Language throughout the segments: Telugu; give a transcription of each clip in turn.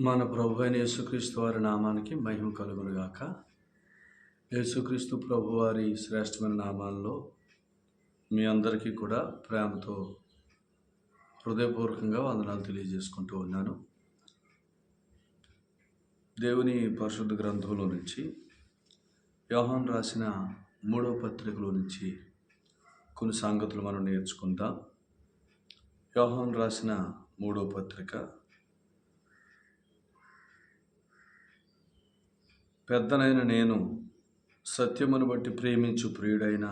మన ప్రభు అయిన యేసుక్రీస్తు వారి నామానికి మహిమ కలుగునుగాక. యేసుక్రీస్తు ప్రభు వారి శ్రేష్టమైన నామాల్లో మీ అందరికీ కూడా ప్రేమతో హృదయపూర్వకంగా వందనాలు తెలియజేసుకుంటూ ఉన్నాను. దేవుని పరిశుద్ధ గ్రంథంలో నుంచి యోహాను రాసిన 3వ పత్రికలో నుంచి కొన్ని సంగతులు మనం నేర్చుకుందాం. యోహాను రాసిన 3వ పత్రిక పెద్దనైన నేను సత్యమును బట్టి ప్రేమించు ప్రియుడైన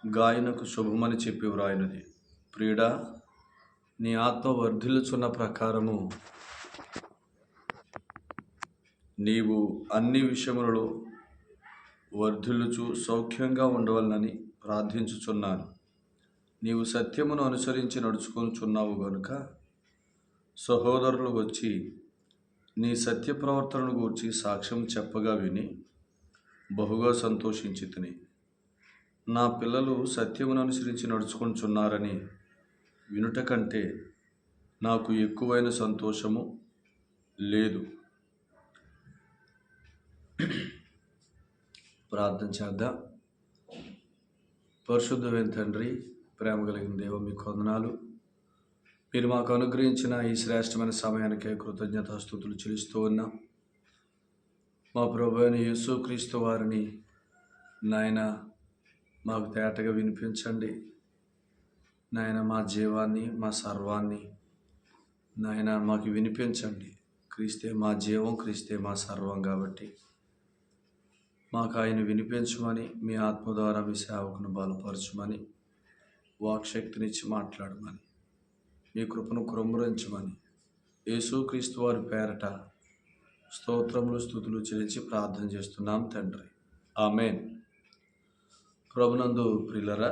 గాయనకు శుభమని చెప్పి వ్రాయినది. ప్రియుడా, నీ ఆత్మ వర్ధిల్లుచున్న ప్రకారము నీవు అన్ని విషయములలో వర్ధిల్లుచు సౌఖ్యంగా ఉండవలనని ప్రార్థించుచున్నాను. నీవు సత్యమును అనుసరించి నడుచుకొనుచున్నావు గనుక సహోదరులు వచ్చి నీ సత్య ప్రవర్తనను గూర్చి సాక్ష్యం చెప్పగా విని బహుగా సంతోషించితిని. నా పిల్లలు సత్యమును అనుసరించి నడుచుకొనుచున్నారని వినుట కంటే నాకు ఎక్కువైన సంతోషము లేదు. ప్రార్థన చేద్దాం. పరిశుద్ధమైన తండ్రి, ప్రేమ కలిగిన దేవ, మీకు వందనాలు. మీరు మాకు అనుగ్రహించిన ఈ శ్రేష్టమైన సమయానికే కృతజ్ఞతాస్తుతులు చెల్లిస్తూ ఉన్నాం. మా ప్రభు అయిన యేసుక్రీస్తు వారిని నాయన మాకు తేటగా వినిపించండి. నాయన మా జీవాన్ని, మా సర్వాన్ని నాయన మాకు వినిపించండి. క్రీస్తే మా జీవం, క్రీస్తే మా సర్వం కాబట్టి మాకు ఆయన వినిపించమని, మీ ఆత్మ ద్వారా మీ సేవకును బలపరచమని, వాక్శక్తినిచ్చి మాట్లాడమని, మీ కృపను కుమ్మరించమని యేసుక్రీస్తు వారి పేరట స్తోత్రములు స్తుతులు చెల్లించి ప్రార్థన చేస్తున్నాం తండ్రి. ఆమేన్. ప్రభునందు ప్రియులరా,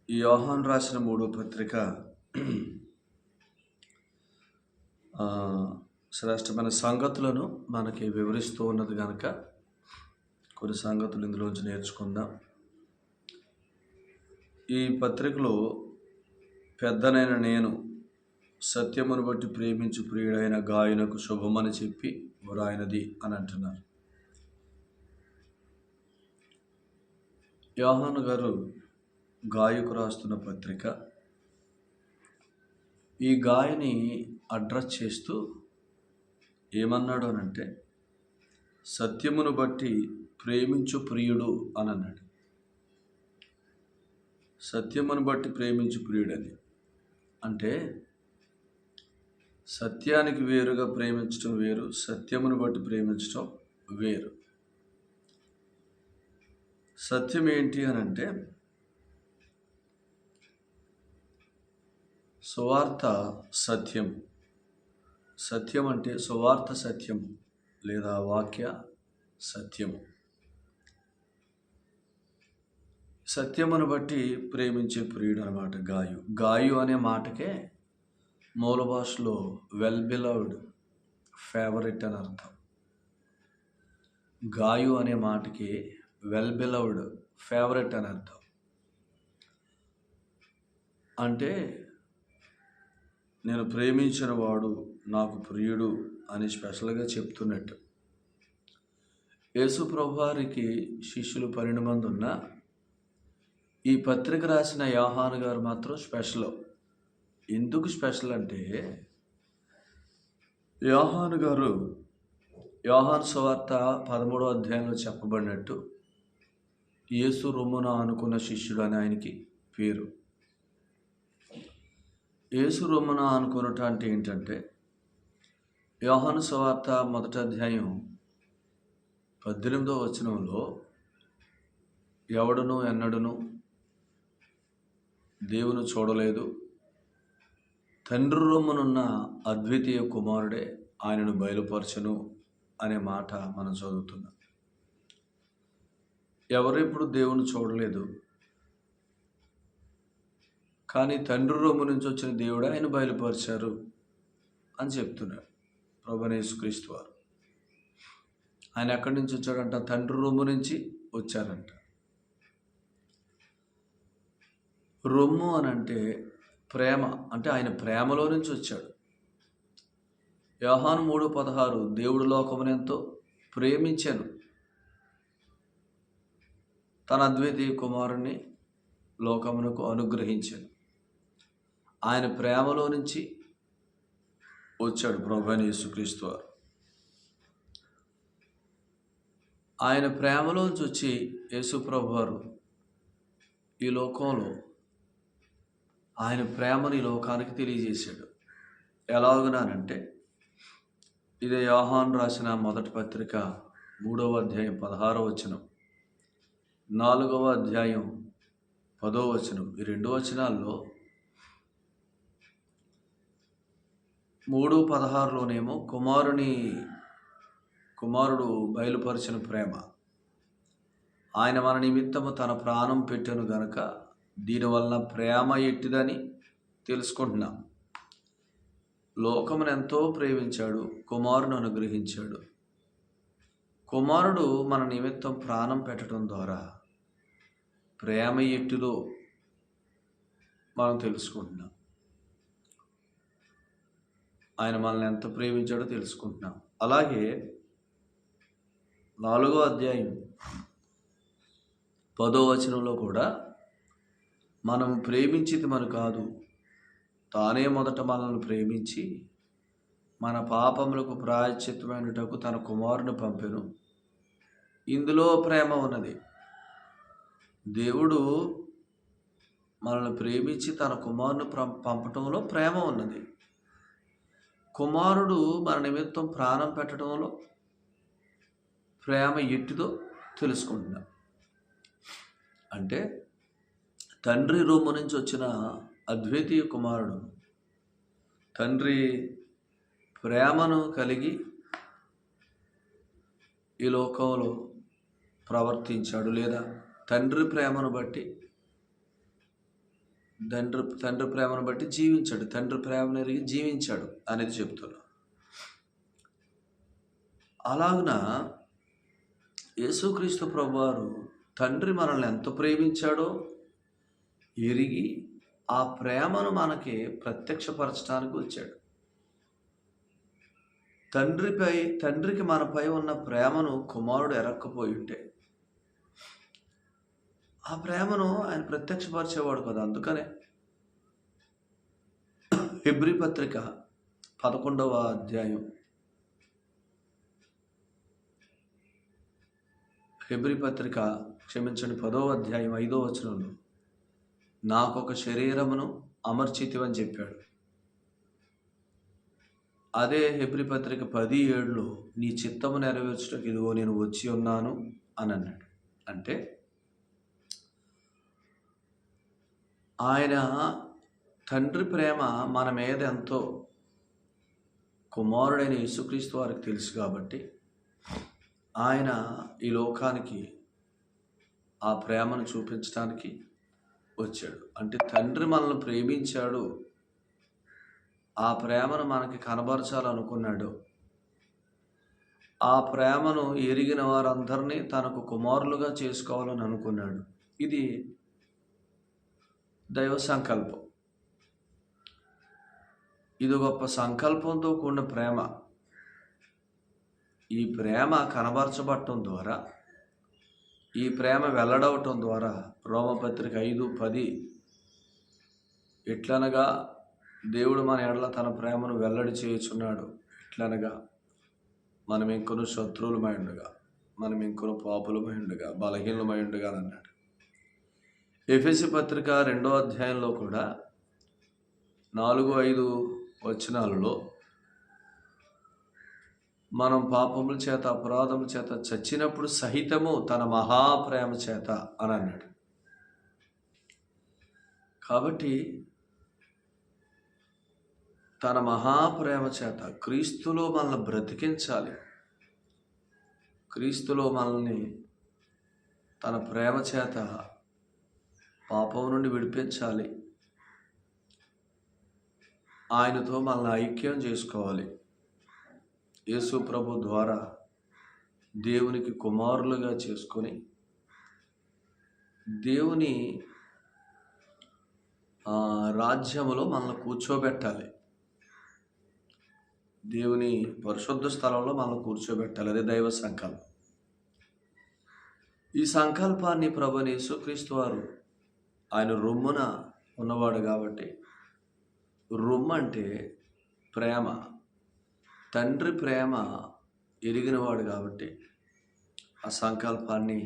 ఈ యోహాను రాసిన 3వ పత్రిక శ్రేష్టమైన సంగతులను మనకి వివరిస్తూ ఉన్నది కనుక కొన్ని సంగతులు ఇందులోంచి నేర్చుకుందాం. ఈ పత్రికలో పెద్దనైన నేను సత్యమును బట్టి ప్రేమించు ప్రియుడైన గాయనకు శుభమని చెప్పి వ్రాయినది అని అంటున్నారు. యోహాను గారు గాయకు రాస్తున్న పత్రిక. ఈ గాయని అడ్రస్ చేస్తూ ఏమన్నాడు అనంటే, సత్యమును బట్టి ప్రేమించు ప్రియుడు అని అన్నాడు. సత్యమును బట్టి ప్రేమించు ప్రియుడని అంటే సత్యానికి వేరుగా ప్రేమించడం వేరు, సత్యమును బట్టి ప్రేమించడం వేరు. సత్యం ఏంటి అని అంటే సువార్త సత్యం. సత్యం అంటే సువార్త సత్యం లేదా వాక్య సత్యము. సత్యమును బట్టి ప్రేమించే ప్రియుడు అన్నమాట గాయు. గాయు అనే మాటకే మూల భాషలో వెల్ బిలవ్డ్, ఫేవరెట్ అని అర్థం. గాయు అనే మాటకి వెల్ బిలవ్డ్, ఫేవరెట్ అని అర్థం. అంటే నేను ప్రేమించిన వాడు నాకు ప్రియుడు అని స్పెషల్గా చెప్తున్నట్టు. యేసు ప్రభువారికి శిష్యులు 12 మంది ఉన్నా ఈ పత్రిక రాసిన యోహాను గారు మాత్రం స్పెషల్. ఎందుకు స్పెషల్ అంటే యోహాను గారు యోహాను సువార్త 13వ అధ్యాయంలో చెప్పబడినట్టు యేసు రొమ్మున అనుకున్న శిష్యుడు అని ఆయనకి పేరు. యేసు రొమ్మున అనుకున్నట అంటే ఏంటంటే యోహాను సువార్త 1వ అధ్యాయం 18వ వచనంలో ఎవడును ఎన్నడును దేవుని చూడలేదు, తండ్రి రొమ్మునున్న అద్వితీయ కుమారుడే ఆయనను బయలుపరచును అనే మాట మనం చదువుతున్నాం. ఎవరు ఇప్పుడు దేవుని చూడలేదు, కానీ తండ్రి రొమ్ము నుంచి వచ్చిన దేవుడు ఆయన బయలుపరిచారు అని చెప్తున్నారు ప్రభువైన యేసుక్రీస్తు వారు. ఆయన ఎక్కడి నుంచి వచ్చాడంట? తండ్రి రొమ్ము నుంచి వచ్చారంట. రొమ్ము అని అంటే ప్రేమ, అంటే ఆయన ప్రేమలో నుంచి వచ్చాడు. యోహాను 3:16 దేవుడు లోకమునెంతో ప్రేమించెను, తన అద్వితీయ కుమారుణ్ణి లోకమునకు అనుగ్రహించెను. ఆయన ప్రేమలో నుంచి వచ్చాడు ప్రభువైన యేసుక్రీస్తు వారు. ఆయన ప్రేమలోంచి వచ్చి యేసు ప్రభు వారు ఈ లోకంలో ఆయన ప్రేమను ఈ లోకానికి తెలియజేశాడు. ఎలాగునానంటే, ఇదే యోహాను రాసిన మొదటి పత్రిక 3వ అధ్యాయం 16వ వచనం, 4వ అధ్యాయం 10వ వచనం. ఈ 2 వచనాల్లో 3:16లోనేమో కుమారుడు బయలుపరిచిన ప్రేమ, ఆయన మన నిమిత్తము తన ప్రాణం పెట్టెను గనక దీనివలన ప్రేమ ఎట్టిదని తెలుసుకుంటున్నాం. లోకమును ఎంతో ప్రేమించాడు, కుమారుని అనుగ్రహించాడు. కుమారుడు మన నిమిత్తం ప్రాణం పెట్టడం ద్వారా ప్రేమ ఎట్టిదో మనం తెలుసుకుంటున్నాం. ఆయన మనల్ని ఎంత ప్రేమించాడో తెలుసుకుంటున్నాం. అలాగే 4వ అధ్యాయం 10వ వచనంలో కూడా మనం ప్రేమించిది మన కాదు, తానే మొదట మనల్ని ప్రేమించి మన పాపములకు ప్రాయశ్చిత్తమైనటకు తన కుమారుని పంపెను, ఇందులో ప్రేమ ఉన్నది. దేవుడు మనల్ని ప్రేమించి తన కుమారుని పంపటంలో ప్రేమ ఉన్నది. కుమారుడు మన నిమిత్తం ప్రాణం పెట్టడంలో ప్రేమ ఎట్టిదో తెలుసుకుంటున్నాం. అంటే తండ్రి రూము నుంచి వచ్చిన అద్వితీయ కుమారుడు తండ్రి ప్రేమను కలిగి ఈ లోకంలో ప్రవర్తించాడు, లేదా తండ్రి ప్రేమను బట్టి జీవించాడు, తండ్రి ప్రేమను ఎరిగి జీవించాడు అనేది చెప్తున్నాడు. అలాగున యేసుక్రీస్తు ప్రభువారు తండ్రి మనల్ని ఎంత ప్రేమించాడో ఎరిగి ఆ ప్రేమను మనకి ప్రత్యక్షపరచడానికి వచ్చాడు. తండ్రికి మనపై ఉన్న ప్రేమను కుమారుడు ఎరక్కపోయి ఉంటే ఆ ప్రేమను ఆయన ప్రత్యక్షపరిచేవాడు కదా. అందుకనే హెబ్రీ పత్రిక 11వ అధ్యాయం, హెబ్రీ పత్రిక 10వ అధ్యాయం 5వ వచనంలో నాకొక శరీరమును అమర్చితివని చెప్పాడు. అదే హెబ్రీ పత్రిక 10:7లో నీ చిత్తము నెరవేర్చుటకు ఇదిగో నేను వచ్చి ఉన్నాను అని అన్నాడు. అంటే ఆయన తండ్రి ప్రేమ మన మీద ఎంతో కుమారుడైన యేసుక్రీస్తు వారికి తెలుసు కాబట్టి ఆయన ఈ లోకానికి ఆ ప్రేమను చూపించడానికి వచ్చాడు. అంటే తండ్రి మనల్ని ప్రేమించాడు, ఆ ప్రేమను మనకి కనబరచాలనుకున్నాడు. ఆ ప్రేమను ఎరిగిన వారందరినీ తనకు కుమారులుగా చేసుకోవాలని అనుకున్నాడు. ఇది దైవ సంకల్పం. ఇది గొప్ప సంకల్పంతో కూడిన ప్రేమ. ఈ ప్రేమ కనబరచబడటం ద్వారా, ఈ ప్రేమ వెల్లడవటం ద్వారా రోమపత్రిక 5:10 ఎట్లనగా దేవుడు మన ఎడల తన ప్రేమను వెల్లడి చేయుచున్నాడు, ఎట్లనగా మనం ఇంకొను శత్రువులమై ఉండగా, మనం ఇంకొను పాపులమై ఉండగా, బలహీనమై ఉండగా అన్నాడు. ఎఫెసీ పత్రిక 2వ అధ్యాయంలో కూడా 4-5 వచనాలలో మనం పాపముల చేత అపరాధముల చేత చచ్చినప్పుడు సహితము తన మహాప్రేమ చేత అని అన్నాడు. కాబట్టి తన మహాప్రేమ చేత క్రీస్తులో మనల్ని బ్రతికించాలి, క్రీస్తులో మనల్ని తన ప్రేమ చేత పాపం నుండి విడిపించాలి, ఆయనతో మనల్ని ఐక్యం చేసుకోవాలి. యేసు ప్రభు ద్వారా దేవునికి కుమారులుగా చేసుకొని దేవుని రాజ్యములో మనల్ని కూర్చోబెట్టాలి. దేవుని పరిశుద్ధ స్థలంలో మనం కూర్చోబెట్టాలి. అదే దైవ సంకల్పం. ఈ సంకల్పాన్ని ప్రభువైన యేసుక్రీస్తు వారు ఆయన రొమ్మున ఉన్నవాడు కాబట్టి, రొమ్ము అంటే ప్రేమ, తండ్రి ప్రేమ ఎరిగినవాడు కాబట్టి ఆ సంకల్పాన్ని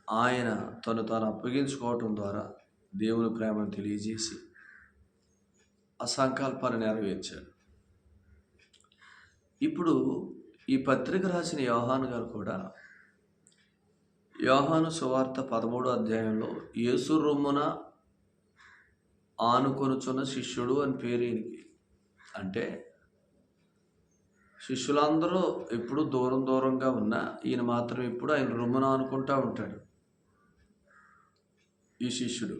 ఆయన తాను అప్పగించుకోవటం ద్వారా దేవుని ప్రేమను తెలియజేసి ఆ సంకల్పాన్ని నెరవేర్చాడు. ఇప్పుడు ఈ పత్రిక రాసిన యోహాను గారు కూడా యోహాను సువార్త 13వ అధ్యాయంలో యేసు రొమ్మున ఆనుకొనుచున్న శిష్యుడు అని పేరు ఈయనకి. అంటే శిష్యులందరూ ఎప్పుడు దూరంగా ఉన్నా ఈయన మాత్రం ఎప్పుడు ఆయన రొమ్మున ఆనుకుంటూ ఉంటాడు. ఈ శిష్యుడు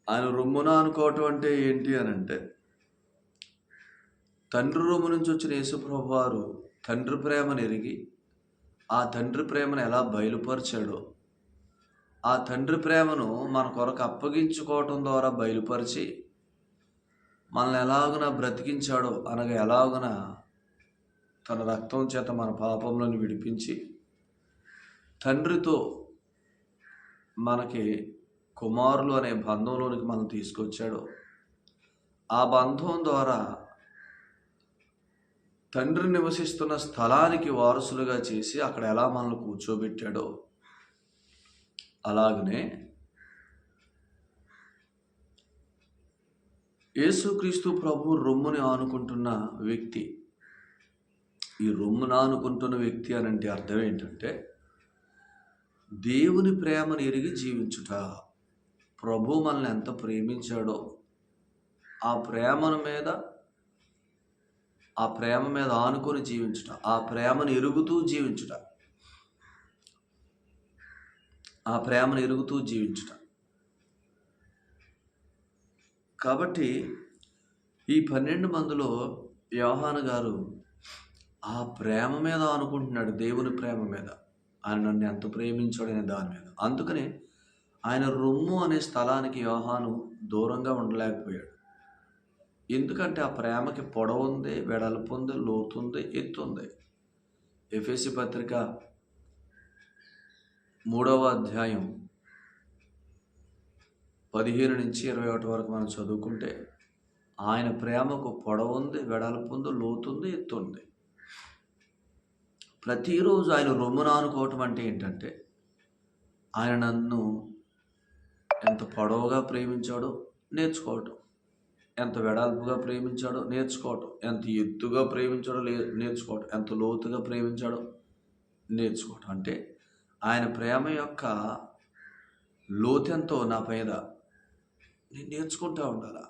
ఆయన రొమ్మున అనుకోవటం అంటే ఏంటి అని అంటే, తండ్రి రొమ్ము నుంచి వచ్చిన యేసుప్రభు వారు తండ్రి ప్రేమను ఎరిగి ఆ తండ్రి ప్రేమను ఎలా బయలుపరిచాడో, ఆ తండ్రి ప్రేమను మన కొరకు అప్పగించుకోవటం ద్వారా బయలుపరిచి మనల్ని ఎలాగున బ్రతికించాడో, అనగా ఎలాగున తన రక్తం చేత మన పాపంలను విడిపించి తండ్రితో మనకి కుమారులు అనే బంధంలోనికి మనం తీసుకొచ్చాడో, ఆ బంధం ద్వారా తండ్రి నివసిస్తున్న స్థలానికి వారసులుగా చేసి అక్కడ ఎలా మనల్ని కూర్చోబెట్టాడో, అలాగనే యేసుక్రీస్తు ప్రభు రొమ్ముని ఆనుకుంటున్న వ్యక్తి. ఈ రొమ్మును ఆనుకుంటున్న వ్యక్తి అని అంటే అర్థం ఏంటంటే, దేవుని ప్రేమను ఎరిగి జీవించుట. ప్రభు మనల్ని ఎంత ప్రేమించాడో ఆ ప్రేమ మీద ఆనుకొని జీవించుట, ఆ ప్రేమను ఎరుగుతూ జీవించుట, కాబట్టి ఈ 12 మందిలో యోహాను గారు ఆ ప్రేమ మీద ఆనుకుంటున్నాడు, దేవుని ప్రేమ మీద. ఆయన నన్ను ఎంత ప్రేమించాడు అనే దాని మీద. అందుకని ఆయన రొమ్ము అనే స్థలానికి యోహాను దూరంగా ఉండలేకపోయాడు. ఎందుకంటే ఆ ప్రేమకి పొడవు ఉంది, వెడల్పు ఉంది, లోతు ఉంది, ఎత్తు ఉంది. ఎఫెసీ పత్రిక 3వ అధ్యాయం 15 నుంచి 21 వరకు మనం చదువుకుంటే ఆయన ప్రేమకు పొడవు ఉంది, వెడల్పు ఉంది, లోతు ఉంది, ఎత్తు ఉంది. ప్రతిరోజు ఆయన రొమ్మున ఆనుకోవటం అంటే ఏంటంటే, ఆయన నన్ను ఎంత పొడవుగా ప్రేమించాడో నేర్చుకోవటం, ఎంత వెడల్పుగా ప్రేమించాడో నేర్చుకోవటం, ఎంత ఎత్తుగా ప్రేమించాడో నేర్చుకోవటం, ఎంత లోతుగా ప్రేమించాడో నేర్చుకోవటం. అంటే ఆయన ప్రేమ యొక్క లోతెంతో నా పైన నేను నేర్చుకుంటూ ఉండాలి.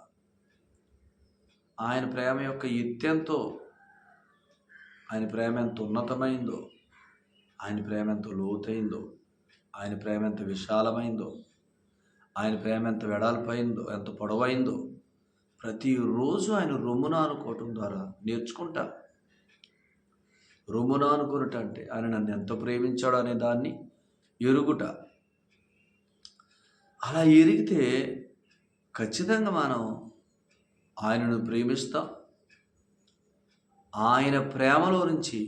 ఆయన ప్రేమ యొక్క ఎత్తెంతో, ఆయన ప్రేమ ఎంత ఉన్నతమైందో, ఆయన ప్రేమ ఎంత లోతైందో, ఆయన ప్రేమ ఎంత విశాలమైందో, ఆయన ప్రేమ ఎంత వెడల్పైందో, ఎంత పొడవైందో ప్రతిరోజు ఆయన రొమ్మున అనుకోవటం ద్వారా నేర్చుకుంటా. రొమ్మున అనుకున్నట అంటే ఆయన నన్ను ఎంత ప్రేమించాడో అనే దాన్ని ఎరుగుట. అలా ఎరిగితే ఖచ్చితంగా మనం ఆయనను ప్రేమిస్తాం. ఆయన ప్రేమలో నుంచి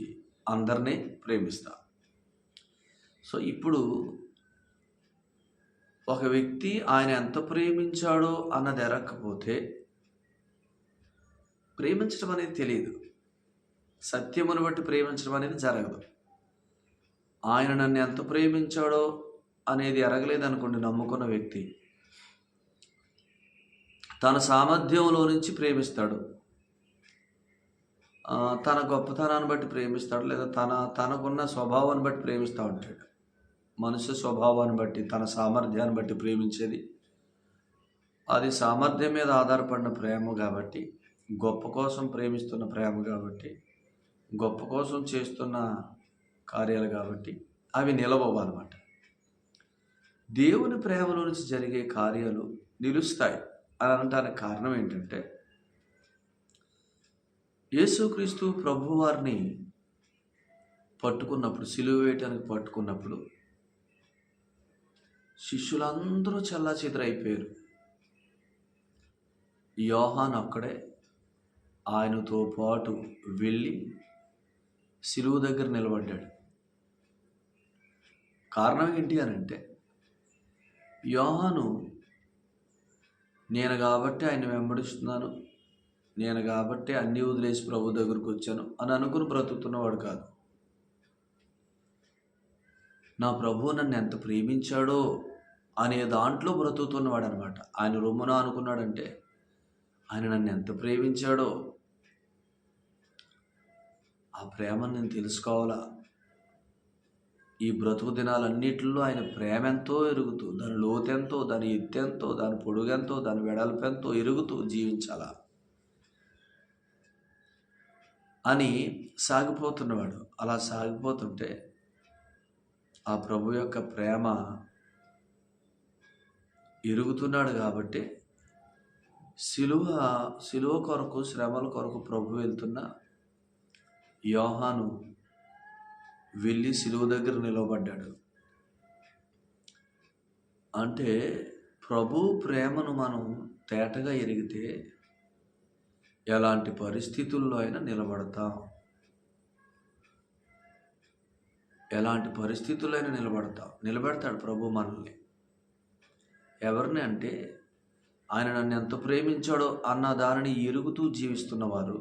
అందరినీ ప్రేమిస్తాం. సో ఇప్పుడు ఒక వ్యక్తి ఆయన ఎంత ప్రేమించాడో అన్నది ఎరగకపోతే ప్రేమించడం అనేది తెలియదు. సత్యమును బట్టి ప్రేమించడం అనేది జరగదు. ఆయన నన్ను ఎంత ప్రేమించాడో అనేది ఎరగలేదనుకోండి, నమ్ముకున్న వ్యక్తి తన సామర్థ్యంలో నుంచి ప్రేమిస్తాడు, తన గొప్పతనాన్ని బట్టి ప్రేమిస్తాడు, లేదా తనకున్న స్వభావాన్ని బట్టి ప్రేమిస్తూ ఉంటాడు. మనుష్య స్వభావాన్ని బట్టి, తన సామర్థ్యాన్ని బట్టి ప్రేమించేది అది సామర్థ్యం మీద ఆధారపడిన ప్రేమ కాబట్టి, గొప్ప కోసం ప్రేమిస్తున్న ప్రేమ కాబట్టి, గొప్ప కోసం చేస్తున్న కార్యాలు కాబట్టి అవి నిలవన్నమాట. దేవుని ప్రేమలో నుంచి జరిగే కార్యాలు నిలుస్తాయి అని అనటానికి కారణం ఏంటంటే, యేసుక్రీస్తు ప్రభువారిని పట్టుకున్నప్పుడు, సిలువ వేయటానికి పట్టుకున్నప్పుడు శిష్యులందరూ చెల్లాచెదరైపోయారు. యోహాను ఒక్కడే ఆయనతో పాటు వెళ్ళి శిలువ దగ్గర నిలబడ్డాడు. కారణం ఏంటి అని అంటే, యోహాను నేను కాబట్టి ఆయన వెంబడిస్తున్నాను, నేను కాబట్టి అన్నీ వదిలేసి ప్రభు దగ్గరకు వచ్చాను అని అనుకుని బ్రతుకుతున్నవాడు కాదు. నా ప్రభు నన్ను ఎంత ప్రేమించాడో అనే దాంట్లో బ్రతుకుతున్నవాడు అనమాట. ఆయన రొమ్మున అనుకున్నాడంటే ఆయన నన్ను ఎంత ప్రేమించాడో ఆ ప్రేమను నేను తెలుసుకోవాలా. ఈ బ్రతుకు దినాలన్నిటిలో ఆయన ప్రేమ ఎంతో ఎరుగుతూ, దాని లోతెంతో, దాని ఎత్తెంతో, దాని పొడుగెంతో, దాని వెడల్పెంతో ఎరుగుతూ జీవించాలా అని సాగిపోతున్నవాడు. అలా సాగిపోతుంటే ఆ ప్రభు యొక్క ప్రేమ ఎరుగుతున్నాడు కాబట్టి సిలువ కొరకు, శ్రమల కొరకు ప్రభు వెళ్తున్న యోహాను వెళ్ళి సిలువ దగ్గర నిలవబడ్డాడు. అంటే ప్రభు ప్రేమను మనం తేటగా ఎరిగితే ఎలాంటి పరిస్థితుల్లో అయినా నిలబడతాం. ఎలాంటి పరిస్థితుల్లో అయినా నిలబెడతాడు ప్రభు మనల్ని. ఎవరిని అంటే, ఆయన నన్ను ఎంత ప్రేమించాడో అన్న దానిని ఎరుగుతూ జీవిస్తున్నవారు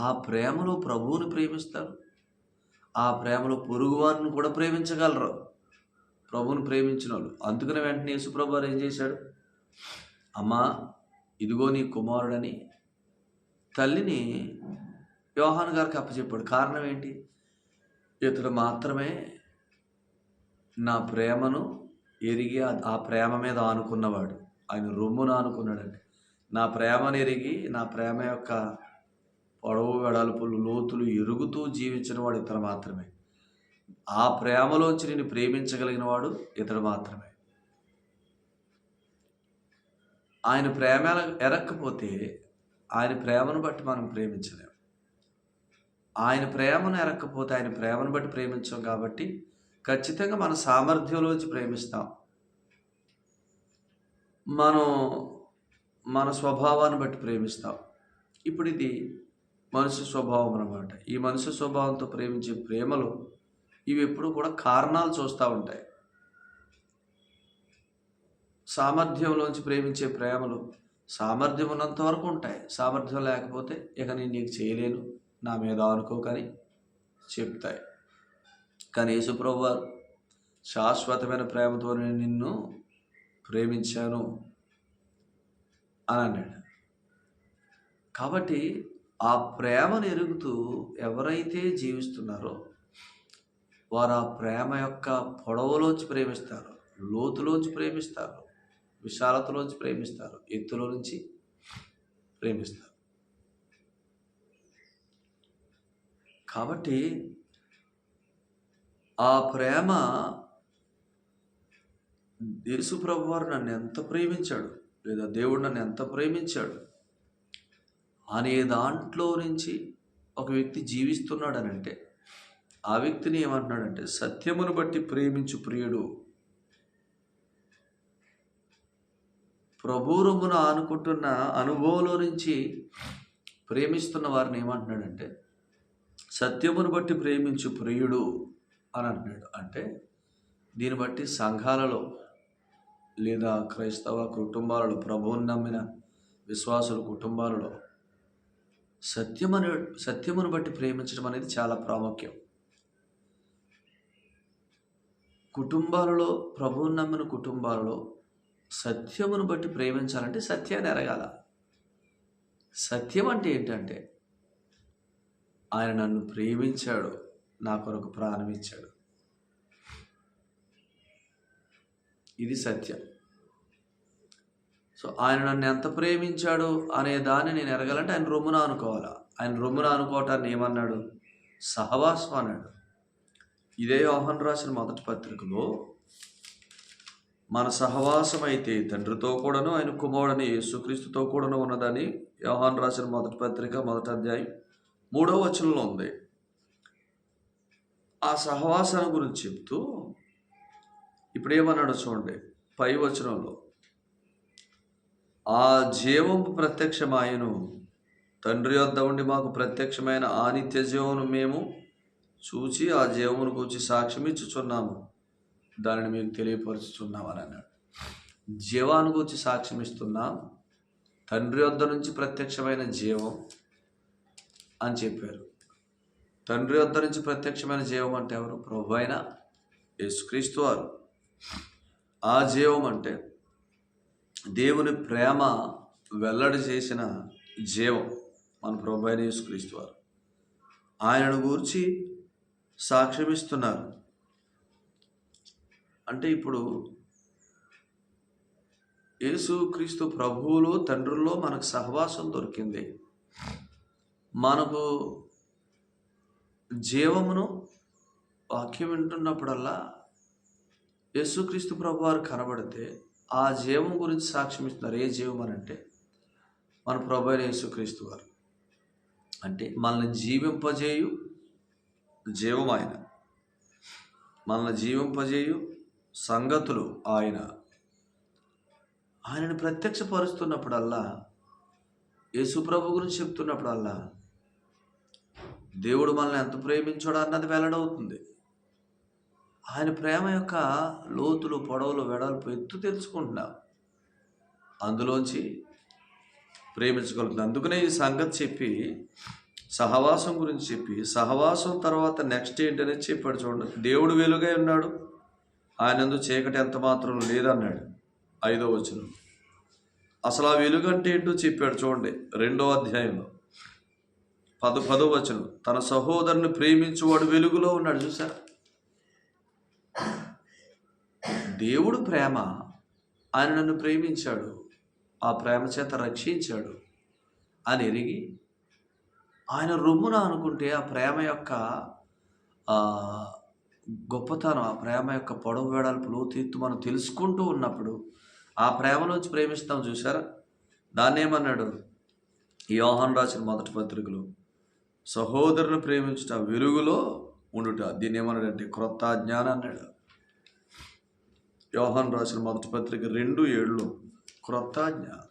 ఆ ప్రేమలో ప్రభువుని ప్రేమిస్తారు. ఆ ప్రేమలో పొరుగువారిని కూడా ప్రేమించగలరు ప్రభువుని ప్రేమించిన వాళ్ళు. అందుకనే వెంటనే యేసుప్రభు వారు ఏం చేశాడు, అమ్మా ఇదిగో నీ కుమారుడని తల్లిని యోహాను గారికి అప్పచెప్పాడు. కారణం ఏంటి? ఇతడు మాత్రమే నా ప్రేమను ఎరిగి ఆ ప్రేమ మీద ఆనుకున్నవాడు. ఆయన రొమ్మును ఆనుకున్నాడండి. నా ప్రేమను ఎరిగి నా ప్రేమ యొక్క పొడవు వెడల్పులు లోతులు ఎరుగుతూ జీవించిన వాడు ఇతడు మాత్రమే. ఆ ప్రేమలోంచి నేను ప్రేమించగలిగిన వాడు ఇతడు మాత్రమే. ఆయన ప్రేమ ఎరక్కపోతే ఆయన ప్రేమను బట్టి మనం ప్రేమించలేము. ఆయన ప్రేమను ఎరక్కపోతే ఆయన ప్రేమను బట్టి ప్రేమించాం కాబట్టి ఖచ్చితంగా మన సామర్థ్యంలోంచి ప్రేమిస్తాం. మనం మన స్వభావాన్ని బట్టి ప్రేమిస్తాం. ఇప్పుడు ఇది మనుష్య స్వభావం అన్నమాట. ఈ మనుష్య స్వభావంతో ప్రేమించే ప్రేమలు ఇవి ఎప్పుడు కూడా కారణాలు చూస్తూ ఉంటాయి. సామర్థ్యంలోంచి ప్రేమించే ప్రేమలు సామర్థ్యం ఉన్నంత వరకు ఉంటాయి. సామర్థ్యం లేకపోతే ఇక నేను నీకు చేయలేను, నా మీద అనుకోకని చెప్తాయి. కానీ యేసుప్రభు వారు శాశ్వతమైన ప్రేమతో నేను నిన్ను ప్రేమించాను అని అన్నాడు. కాబట్టి ఆ ప్రేమను ఎరుగుతూ ఎవరైతే జీవిస్తున్నారో వారు ఆ ప్రేమ యొక్క పొడవులోంచి ప్రేమిస్తారు, లోతులోంచి ప్రేమిస్తారు, విశాలతలోంచి ప్రేమిస్తారు, ఎత్తులో నుంచి ప్రేమిస్తారు. కాబట్టి ఆ ప్రేమ యేసు ప్రభువారు నన్ను ఎంత ప్రేమించాడు, లేదా దేవుడు నన్ను ఎంత ప్రేమించాడు అనే దాంట్లో నుంచి ఒక వ్యక్తి జీవిస్తున్నాడనంటే ఆ వ్యక్తిని ఏమంటున్నాడంటే సత్యమును బట్టి ప్రేమించు ప్రియుడు. ప్రభు రొమ్మున ఆనుకుంటున్న అనుభవంలో నుంచి ప్రేమిస్తున్న వారిని ఏమంటున్నాడంటే సత్యమును బట్టి ప్రేమించు ప్రియుడు అని అంటున్నాడు. అంటే దీన్ని బట్టి సంఘాలలో లేదా క్రైస్తవ కుటుంబాలలో, ప్రభువుని నమ్మిన విశ్వాసుల కుటుంబాలలో సత్యమును బట్టి ప్రేమించడం అనేది చాలా ప్రాముఖ్యం. కుటుంబాలలో, ప్రభువుని నమ్మిన కుటుంబాలలో సత్యమును బట్టి ప్రేమించాలంటే సత్యాన్ని ఎరగాల. సత్యం అంటే ఏంటంటే ఆయన నన్ను ప్రేమించాడు, నా కొరకు ప్రాణం ఇచ్చాడు. ఇది సత్యం. సో ఆయన నన్ను ఎంత ప్రేమించాడు అనే దాన్ని నేను ఎరగాలంటే ఆయన రొమ్మున అనుకోవాలా. ఆయన రొమ్మున అనుకోవటాన్ని ఏమన్నాడు? సహవాసం అన్నాడు. ఇదే యోహాను రాసిన మొదటి పత్రికలో మన సహవాసం అయితే తండ్రితో కూడాను ఆయన కుమారుడని యేసుక్రీస్తుతో కూడాను ఉన్నదని యోహాను రాసిన మొదటి పత్రిక 1వ అధ్యాయం 3వ వచనంలో ఉంది. ఆ సహవాసాన్ని గురించి చెప్తూ ఇప్పుడు ఏమన్నాడు చూడండి, పై వచనంలో ఆ జీవము ప్రత్యక్షమాయను, తండ్రి వద్ద ఉండి మాకు ప్రత్యక్షమైన ఆ నిత్య జీవమును మేము చూచి ఆ జీవమును గురించి సాక్ష్యం ఇచ్చుచున్నాము, దానిని మీకు తెలియపరుచుచున్నామని అన్నాడు. జీవాన్ని గురించి సాక్ష్యం ఇస్తున్నాం, తండ్రి వద్ద నుంచి ప్రత్యక్షమైన జీవం అని చెప్పారు. తండ్రి వద్ద నుంచి ప్రత్యక్షమైన జీవం అంటే ఎవరు? ప్రభు అయిన యేసుక్రీస్తు వారు. ఆ జీవం అంటే దేవుని ప్రేమ వెల్లడి చేసిన జీవం మన ప్రభు అయిన యేసుక్రీస్తు వారు. ఆయనను గూర్చి సాక్ష్యమిస్తున్నారు. అంటే ఇప్పుడు యేసుక్రీస్తు ప్రభువులో తండ్రుల్లో మనకు సహవాసం దొరికింది. మనకు జీవమును వాక్యం వింటున్నప్పుడల్లా యేసుక్రీస్తు ప్రభు వారు కనబడితే ఆ జీవం గురించి సాక్ష్యం ఇస్తున్నారు. ఏ జీవం అని అంటే మన ప్రభు అయిన యేసుక్రీస్తు వారు. అంటే మనల్ని జీవింపజేయు జీవం ఆయన, మనల్ని జీవింపజేయు సంగతులు ఆయనను ప్రత్యక్షపరుస్తున్నప్పుడల్లా, యేసు ప్రభు గురించి చెప్తున్నప్పుడల్లా దేవుడు మనల్ని ఎంత ప్రేమించాడో అన్నది వెల్లడవుతుంది. ఆయన ప్రేమ యొక్క లోతులు, పొడవులు, వెడల్పు, ఎత్తు తెలుసుకుంటున్నాం. అందులోంచి ప్రేమించగలుగుతుంది. అందుకనే ఈ సంగతి చెప్పి, సహవాసం గురించి చెప్పి, సహవాసం తర్వాత నెక్స్ట్ ఏంటనేది చెప్పాడు. చూడండి, దేవుడు వెలుగై ఉన్నాడు, ఆయనందు చీకటి ఎంత మాత్రం లేదన్నాడు 5వ వచనం. అసలు ఆ వెలుగు అంటే ఏంటో చెప్పాడు. చూడండి 2వ అధ్యాయంలో 10వ వచనం, తన సహోదరుని ప్రేమించువాడు వెలుగులో ఉన్నాడు. చూసారా, దేవుడు ప్రేమ, ఆయన నన్ను ప్రేమించాడు, ఆ ప్రేమ చేత రక్షించాడు అని ఎరిగి ఆయన రొమ్మున అనుకుంటే ఆ ప్రేమ యొక్క గొప్పతనం, ఆ ప్రేమ యొక్క పొడవు, వెడల్పు, లోతెత్తు మనం తెలుసుకుంటూ ఉన్నప్పుడు ఆ ప్రేమలోంచి ప్రేమిస్తాం. చూసారా, దాన్ని ఏమన్నాడు యోహాను రాసిన మొదటి పత్రికలో, సహోదరుని ప్రేమించుట వెలుగులో ఉండుట. దీన్ని ఏమన్నాడంటే క్రొత్త జ్ఞానం అన్నాడు. యోహాను రాసిన మొదటి పత్రిక 2:7 క్రొత్త జ్ఞానం.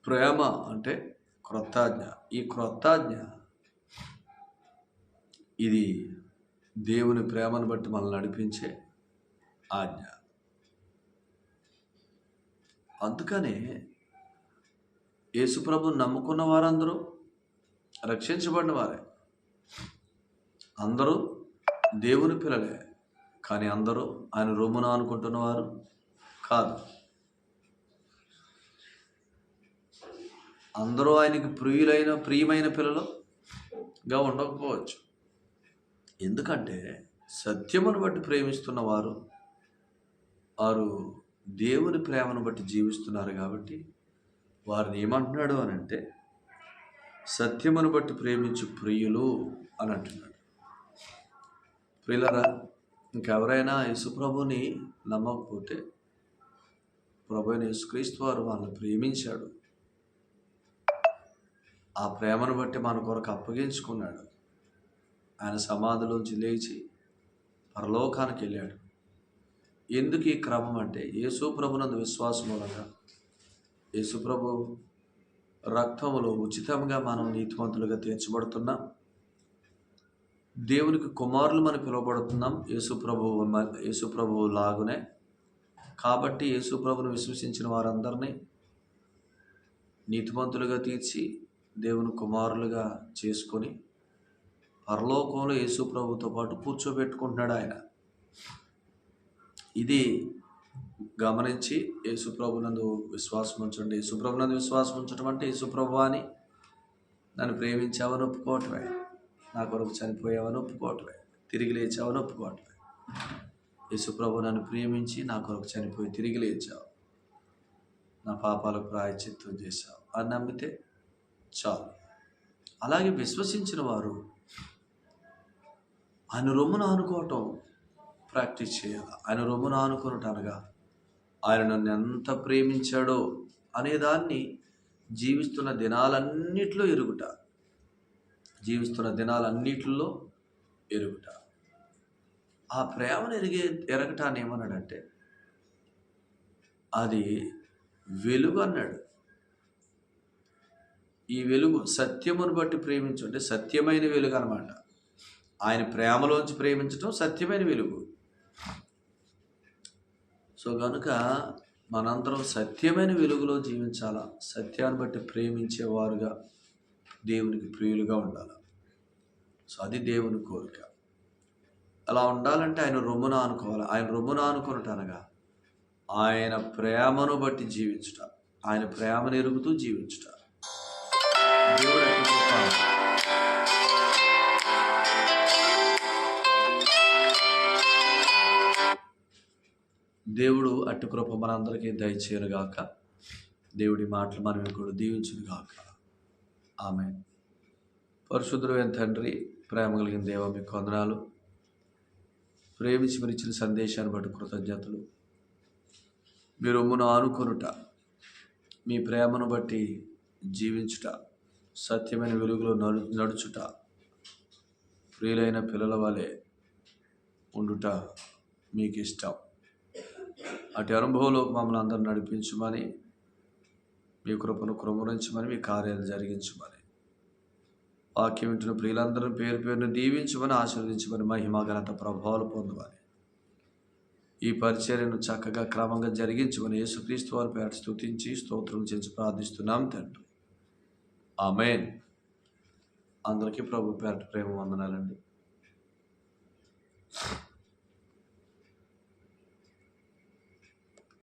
ప్రేమ అంటే క్రొత్త ఆజ్ఞ. ఈ క్రొత్త ఆజ్ఞ ఇది దేవుని ప్రేమను బట్టి మనల్ని నడిపించే ఆజ్ఞ. అందుకనే యేసుప్రభుని నమ్ముకున్న వారందరూ రక్షించబడిన వారే, అందరూ దేవుని పిల్లలే. కానీ అందరూ ఆయన రొమ్మున అనుకుంటున్నవారు కాదు. అందరూ ఆయనకి ప్రియమైన పిల్లలుగా ఉండకపోవచ్చు. ఎందుకంటే సత్యమును బట్టి ప్రేమిస్తున్న వారు దేవుని ప్రేమను బట్టి జీవిస్తున్నారు. కాబట్టి వారిని ఏమంటున్నాడు అని అంటే సత్యమును బట్టి ప్రేమించు ప్రియులు అని అంటున్నాడు. ప్రియులరా, ఇంకెవరైనా యేసుప్రభుని నమ్మకపోతే, ప్రభు అయిన యేసుక్రీస్తు వారు వాళ్ళని ప్రేమించాడు, ఆ ప్రేమను బట్టి మన కొరకు అప్పగించుకున్నాడు. ఆయన సమాధిలోంచి లేచి పరలోకానికి వెళ్ళాడు. ఎందుకు ఈ క్రమం అంటే యేసు ప్రభునందు విశ్వాసం మూలంగా, యేసు ప్రభు రక్తములో ఉచితంగా మనం నీతిమంతులుగా తీర్చబడుతున్నాం. దేవునికి కుమారులు మనం పిలువబడుతున్నాం యేసు ప్రభువు లాగునే. కాబట్టి యేసు ప్రభును విశ్వసించిన వారందరినీ నీతిమంతులుగా తీర్చి దేవుని కుమారులుగా చేసుకొని పరలోకంలో యేసు ప్రభుతో పాటు కూర్చోబెట్టుకుంటున్నాడు ఆయన. ఇది గమనించి యేసు ప్రభునందు విశ్వాసం ఉంచండి. యేసు ప్రభునందు విశ్వాసం ఉంచడం అంటే యేసు ప్రభు అని నన్ను ప్రేమించావని ఒప్పుకోవటమే, నా కొరకు చనిపోయావని ఒప్పుకోవటమే, తిరిగి లేచావని ఒప్పుకోవటమే. యేసు ప్రభు నన్ను ప్రేమించి నా కొరకు చనిపోయి తిరిగి లేచావు, నా పాపాలకు ప్రాయశ్చిత్తం చేశావు అని నమ్మితే చాలు. అలాగే విశ్వసించిన వారు ఆయన రొమ్మున ఆనుకోవటం ప్రాక్టీస్ చేయాలి. ఆయన రొమ్మున ఆనుకున్నట్టు అనగా ఆయన నన్ను ఎంత ప్రేమించాడో అనేదాన్ని జీవిస్తున్న దినాలన్నిట్లో ఎరుగుట. ఆ ప్రేమను ఎరగటాన్ని ఏమన్నాడంటే అది వెలుగు అన్నాడు. ఈ వెలుగు సత్యమును బట్టి ప్రేమించు అంటే సత్యమైన వెలుగు అనమాట. ఆయన ప్రేమలోంచి ప్రేమించడం సత్యమైన వెలుగు. సో కనుక మనందరం సత్యమైన వెలుగులో జీవించాలా, సత్యాన్ని బట్టి ప్రేమించేవారుగా, దేవునికి ప్రియులుగా ఉండాలి. సో అది దేవుని కోరిక. అలా ఉండాలంటే ఆయన రొమ్మున ఆనుకోవాలి. ఆయన రొమ్మున ఆనుకున్నటనగా ఆయన ప్రేమను బట్టి జీవించుట, ఆయన ప్రేమను ఎరుగుతూ జీవించుట. దేవుడు అట్టి కృప దేవుడు అట్టి కృప మనందరికీ దయచేయనుగాక. దేవుడి మాటలు మనం కూడా దీవించునుగాక. ఆమేన్. పరిశుద్ధుడైన తండ్రి, ప్రేమ కలిగిన దేవ, మీకు వందనాలు. ప్రేమించి మీరు ఇచ్చిన సందేశాన్ని బట్టి కృతజ్ఞతలు. మీ రొమ్మును ఆనుకొనుట, మీ ప్రేమను బట్టి జీవించుట, సత్యమైన వెలుగులో నడుచుట, ప్రియులైన పిల్లల వలె ఉండుట మీకు ఇష్టం. అటు అనుభవంలో మమ్మల్ని అందరూ నడిపించమని, మీ కృపను కృమరించమని, మీ కార్యాలు జరిగించమని, వాక్యం వింటున్న ప్రియులందరూ పేరు పేరును దీవించమని, ఆశీర్వదించమని, మహిమ ఘనత ప్రభావాలు పొందమని, ఈ పరిచర్యను చక్కగా క్రమంగా జరిగించమని యేసుక్రీస్తు వారి పేరు స్తుతించి స్తోత్రం చేసి ప్రార్థిస్తున్నాం తండ్రి. ఆమేన్. అందరికీ ప్రభు పేరు ప్రేమ వందనాలండి.